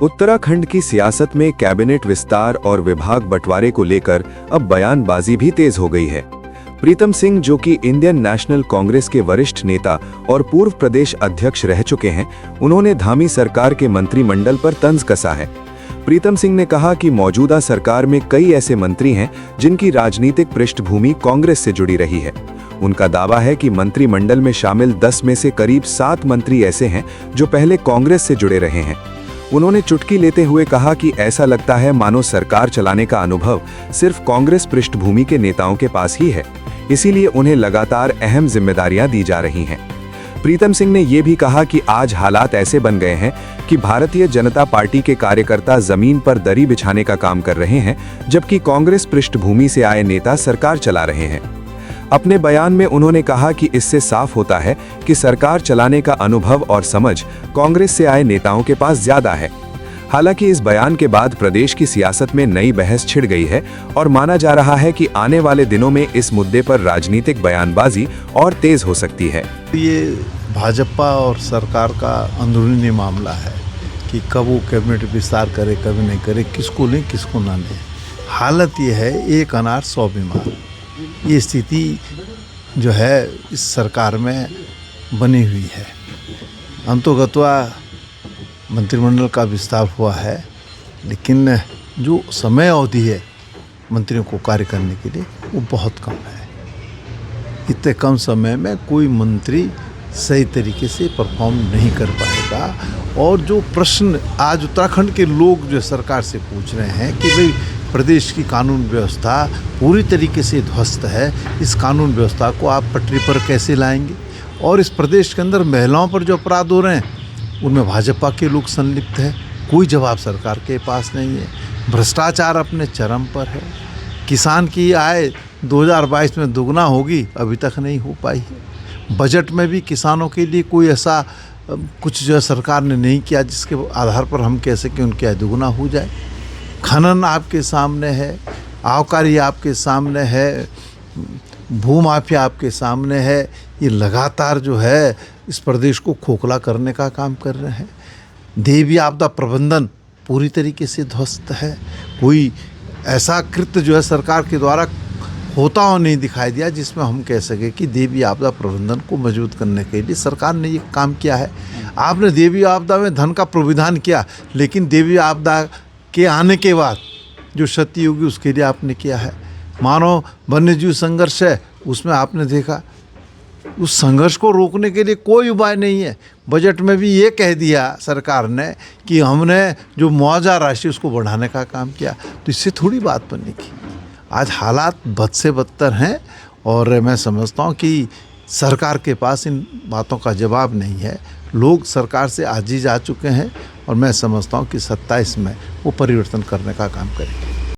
उत्तराखंड की सियासत में कैबिनेट विस्तार और विभाग बंटवारे को लेकर अब बयानबाजी भी तेज हो गई है। प्रीतम सिंह, जो कि इंडियन नेशनल कांग्रेस के वरिष्ठ नेता और पूर्व प्रदेश अध्यक्ष रह चुके हैं, उन्होंने धामी सरकार के मंत्रिमंडल पर तंज कसा है। प्रीतम सिंह ने कहा कि मौजूदा सरकार में कई ऐसे मंत्री हैं जिनकी राजनीतिक पृष्ठभूमि कांग्रेस से जुड़ी रही है। उनका दावा है कि मंत्रिमंडल में शामिल 10 में से करीब 7 मंत्री ऐसे हैं जो पहले कांग्रेस से जुड़े रहे हैं। उन्होंने चुटकी लेते हुए कहा कि ऐसा लगता है मानो सरकार चलाने का अनुभव सिर्फ कांग्रेस पृष्ठभूमि के नेताओं के पास ही है, इसीलिए उन्हें लगातार अहम जिम्मेदारियां दी जा रही हैं। प्रीतम सिंह ने यह भी कहा कि आज हालात ऐसे बन गए हैं कि भारतीय जनता पार्टी के कार्यकर्ता जमीन पर दरी बिछाने का काम कर रहे हैं, जबकि कांग्रेस पृष्ठभूमि से आए नेता सरकार चला रहे हैं। अपने बयान में उन्होंने कहा कि इससे साफ होता है कि सरकार चलाने का अनुभव और समझ कांग्रेस से आए नेताओं के पास ज्यादा है। हालांकि इस बयान के बाद प्रदेश की सियासत में नई बहस छिड़ गई है और माना जा रहा है कि आने वाले दिनों में इस मुद्दे पर राजनीतिक बयानबाजी और तेज हो सकती है। ये भाजपा और सरकार का अंदरूनी मामला है कि कब वो कैबिनेट विस्तार करे, कभी नहीं करे, किसको लें किसको ना लें। हालत ये है, एक अनार 100 बीमार। ये स्थिति जो है इस सरकार में बनी हुई है। अंतोगत्वा मंत्रिमंडल का विस्तार हुआ है, लेकिन जो समय अवधि है मंत्रियों को कार्य करने के लिए वो बहुत कम है। इतने कम समय में कोई मंत्री सही तरीके से परफॉर्म नहीं कर पाएगा। और जो प्रश्न आज उत्तराखंड के लोग जो सरकार से पूछ रहे हैं कि भाई प्रदेश की कानून व्यवस्था पूरी तरीके से ध्वस्त है, इस कानून व्यवस्था को आप पटरी पर कैसे लाएंगे? और इस प्रदेश के अंदर महिलाओं पर जो अपराध हो रहे हैं उनमें भाजपा के लोग संलिप्त हैं, कोई जवाब सरकार के पास नहीं है। भ्रष्टाचार अपने चरम पर है। किसान की आय 2022 में दुगना होगी, अभी तक नहीं हो पाई है। बजट में भी किसानों के लिए कोई ऐसा कुछ जो सरकार ने नहीं किया जिसके आधार पर हम कह सकें उनकी आय दुगना हो जाए। खनन आपके सामने है, आबकारी आपके सामने है, भूमाफिया आपके सामने है। ये लगातार जो है इस प्रदेश को खोखला करने का काम कर रहे हैं। देवी आपदा प्रबंधन पूरी तरीके से ध्वस्त है। कोई ऐसा कृत्य जो है सरकार के द्वारा होता हुआ नहीं दिखाई दिया जिसमें हम कह सके कि देवी आपदा प्रबंधन को मजबूत करने के लिए सरकार ने ये काम किया है। आपने देवी आपदा में धन का प्रोविधान किया, लेकिन देवी आपदा के आने के बाद जो क्षति होगी उसके लिए आपने किया है। मानव वन्यजीव संघर्ष है, उसमें आपने देखा उस संघर्ष को रोकने के लिए कोई उपाय नहीं है। बजट में भी ये कह दिया सरकार ने कि हमने जो मुआवजा राशि उसको बढ़ाने का काम किया, तो इससे थोड़ी बात बनेगी। आज हालात बद से बदतर हैं और मैं समझता हूँ कि सरकार के पास इन बातों का जवाब नहीं है। लोग सरकार से आजीज आ चुके हैं और मैं समझता हूँ कि 27 में वो परिवर्तन करने का काम करेंगे।